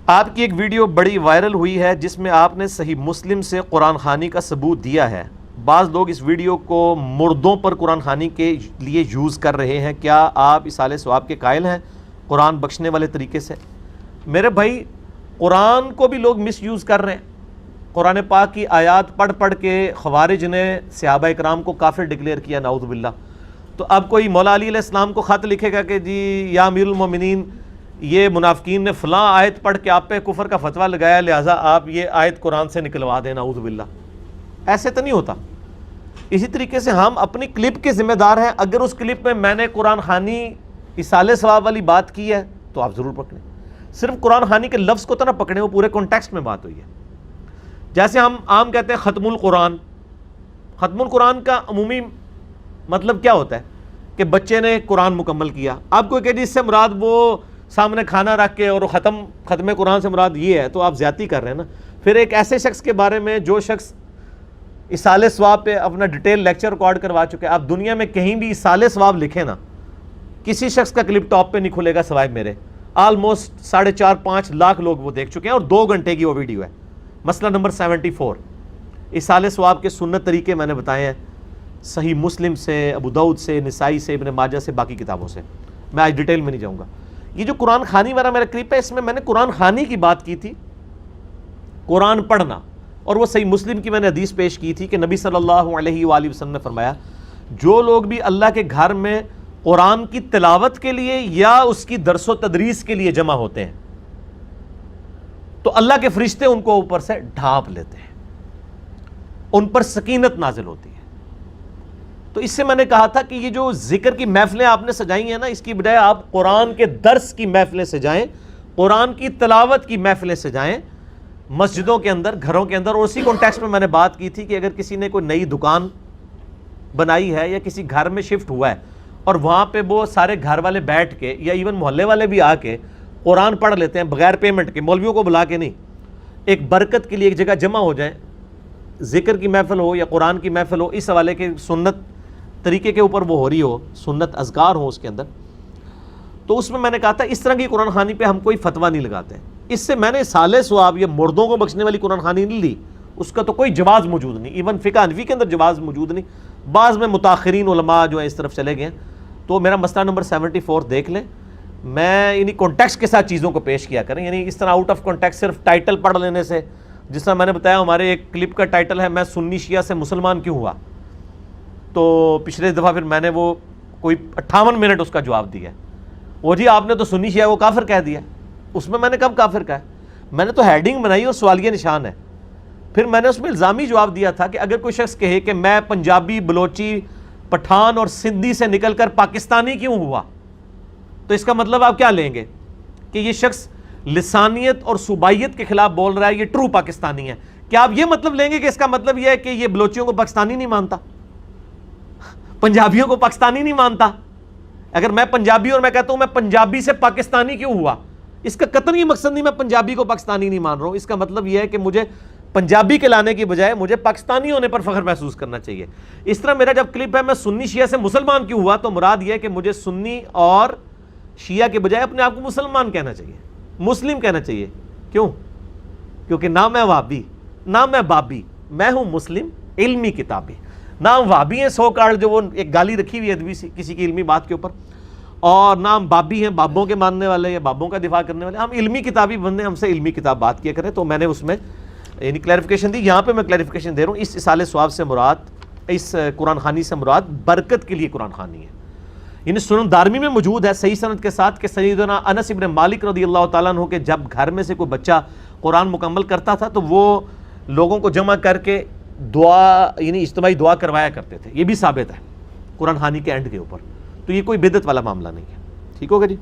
آپ کی ایک ویڈیو بڑی وائرل ہوئی ہے جس میں آپ نے صحیح مسلم سے قرآن خوانی کا ثبوت دیا ہے. بعض لوگ اس ویڈیو کو مردوں پر قرآن خوانی کے لیے یوز کر رہے ہیں. کیا آپ اصالہ ثواب کے قائل ہیں قرآن بخشنے والے طریقے سے؟ میرے بھائی، قرآن کو بھی لوگ مس یوز کر رہے ہیں. قرآن پاک کی آیات پڑھ پڑھ کے خوارج نے صحابہ اکرام کو کافر ڈکلیئر کیا، نعوذ باللہ. تو اب کوئی مولا علی علیہ السلام کو خط لکھے گا کہ جی یا امیر المومنین، یہ منافقین نے فلاں آیت پڑھ کے آپ پہ کفر کا فتویٰ لگایا، لہٰذا آپ یہ آیت قرآن سے نکلوا دیں، نعوذ باللہ. ایسے تو نہیں ہوتا. اسی طریقے سے ہم اپنی کلپ کے ذمہ دار ہیں. اگر اس کلپ میں نے قرآن خوانی اصالہ ثواب والی بات کی ہے تو آپ ضرور پکڑیں. صرف قرآن خوانی کے لفظ کو تو نہ پکڑیں، وہ پورے کانٹیکسٹ میں بات ہوئی ہے. جیسے ہم عام کہتے ہیں ختم القرآن. ختم القرآن کا عمومی مطلب کیا ہوتا ہے کہ بچے نے قرآن مکمل کیا. آپ کو کہ جی اس سے مراد وہ سامنے کھانا رکھ کے اور ختم قرآن سے مراد یہ ہے، تو آپ زیادتی کر رہے ہیں نا. پھر ایک ایسے شخص کے بارے میں جو شخص اصالہ ثواب پہ اپنا ڈیٹیل لیکچر ریکارڈ کروا چکے. آپ دنیا میں کہیں بھی اصالہ ثواب لکھیں نا، کسی شخص کا کلپ ٹاپ پہ نہیں کھلے گا سوائے میرے. آلموسٹ 4.5-5 لاکھ لوگ وہ دیکھ چکے ہیں اور 2 گھنٹے کی وہ ویڈیو ہے. مسئلہ نمبر 74، اصالہ ثواب کے سنت طریقے میں نے بتائے ہیں، صحیح مسلم سے، ابو داؤد سے، نسائی سے، ابن ماجہ سے، باقی کتابوں سے. میں آج ڈیٹیل میں نہیں جاؤں گا. یہ جو قرآن خوانی والا میرا کلپ ہے، اس میں نے قرآن خوانی کی بات کی تھی، قرآن پڑھنا. اور وہ صحیح مسلم کی میں نے حدیث پیش کی تھی کہ نبی صلی اللہ علیہ وآلہ وسلم نے فرمایا، جو لوگ بھی اللہ کے گھر میں قرآن کی تلاوت کے لیے یا اس کی درس و تدریس کے لیے جمع ہوتے ہیں تو اللہ کے فرشتے ان کو اوپر سے ڈھانپ لیتے ہیں، ان پر سکینت نازل ہوتی ہے. تو اس سے میں نے کہا تھا کہ یہ جو ذکر کی محفلیں آپ نے سجائی ہیں نا، اس کی بجائے آپ قرآن کے درس کی محفلیں سجائیں، قرآن کی تلاوت کی محفلیں سجائیں مسجدوں کے اندر، گھروں کے اندر. اور اسی کانٹیکسٹ میں نے بات کی تھی کہ اگر کسی نے کوئی نئی دکان بنائی ہے یا کسی گھر میں شفٹ ہوا ہے اور وہاں پہ وہ سارے گھر والے بیٹھ کے یا ایون محلے والے بھی آ کے قرآن پڑھ لیتے ہیں بغیر پیمنٹ کے، مولویوں کو بلا کے نہیں، ایک برکت کے لیے ایک جگہ جمع ہو جائیں، ذکر کی محفل ہو یا قرآن کی محفل ہو، اس حوالے کے سنت طریقے کے اوپر وہ ہو رہی ہو، سنت اذکار ہو اس کے اندر، تو اس میں نے کہا تھا اس طرح کی قرآن خوانی پہ ہم کوئی فتویٰ نہیں لگاتے. اس سے میں نے اصالہ ثواب یا مردوں کو بخشنے والی قرآن خوانی نہیں لی، اس کا تو کوئی جواز موجود نہیں. ایون فقہ حنفی کے اندر جواز موجود نہیں. بعض میں متاخرین علماء جو ہیں اس طرف چلے گئے. تو میرا مسئلہ نمبر 74 دیکھ لیں. میں یعنی کانٹیکسٹ کے ساتھ چیزوں کو پیش کیا کریں، یعنی اس طرح آؤٹ آف کانٹیکسٹ صرف ٹائٹل پڑھ لینے سے. جس طرح میں نے بتایا ہمارے ایک کلپ کا ٹائٹل ہے میں سنی شیعہ سے مسلمان کیوں ہوا، تو پچھلے دفعہ پھر میں نے وہ کوئی 58 منٹ اس کا جواب دیا. وہ جی آپ نے تو سنی شیعہ کو کافر کہہ دیا. اس میں نے کب کافر کہا؟ میں نے تو ہیڈنگ بنائی اور سوالیہ نشان ہے. پھر میں نے اس میں الزامی جواب دیا تھا کہ اگر کوئی شخص کہے کہ میں پنجابی، بلوچی، پٹھان اور سندھی سے نکل کر پاکستانی کیوں ہوا، تو اس کا مطلب آپ کیا لیں گے کہ یہ شخص لسانیت اور صوبائیت کے خلاف بول رہا ہے، یہ ٹرو پاکستانی ہے. کیا آپ یہ مطلب لیں گے کہ اس کا مطلب یہ ہے کہ یہ بلوچیوں کو پاکستانی نہیں مانتا، پنجابیوں کو پاکستانی نہیں مانتا؟ اگر میں پنجابی اور میں کہتا ہوں میں پنجابی سے پاکستانی کیوں ہوا، اس کا قطعاً یہ مقصد نہیں میں پنجابی کو پاکستانی نہیں مان رہا ہوں. اس کا مطلب یہ ہے کہ مجھے پنجابی کے لانے کی بجائے مجھے پاکستانی ہونے پر فخر محسوس کرنا چاہیے. اس طرح میرا جب کلپ ہے میں سنی شیعہ سے مسلمان کیوں ہوا، تو مراد یہ ہے کہ مجھے سنی اور شیعہ کے بجائے اپنے آپ کو مسلمان کہنا چاہیے، مسلم کہنا چاہیے. کیوں؟ کیونکہ نہ میں وابی نہ میں بابی، میں ہوں مسلم علمی کتابی. نام وابی ہیں سو کارڈ، جو وہ ایک گالی رکھی ہوئی ادبی سی کسی کی علمی بات کے اوپر، اور نام بابی ہیں بابوں کے ماننے والے یا بابوں کا دفاع کرنے والے. ہم علمی کتابی بندے، ہم سے علمی کتاب بات کیا کریں. تو میں نے اس میں یعنی کلیریفیکیشن دی. یہاں پہ میں کلیریفیکیشن دے رہا ہوں، اس اصالہ ثواب سے مراد، اس قرآن خوانی سے مراد برکت کے لیے قرآن خوانی ہے. یعنی سنن دارمی میں موجود ہے صحیح سند کے ساتھ کہ سیدنا انس ابن مالک رضی اللہ تعالیٰ عنہ کے جب گھر میں سے کوئی بچہ قرآن مکمل کرتا تھا تو وہ لوگوں کو جمع کر کے دعا، یعنی اجتماعی دعا کروایا کرتے تھے. یہ بھی ثابت ہے قرآن خوانی کے اینڈ کے اوپر. تو یہ کوئی بدعت والا معاملہ نہیں ہے. ٹھیک ہوگا جی.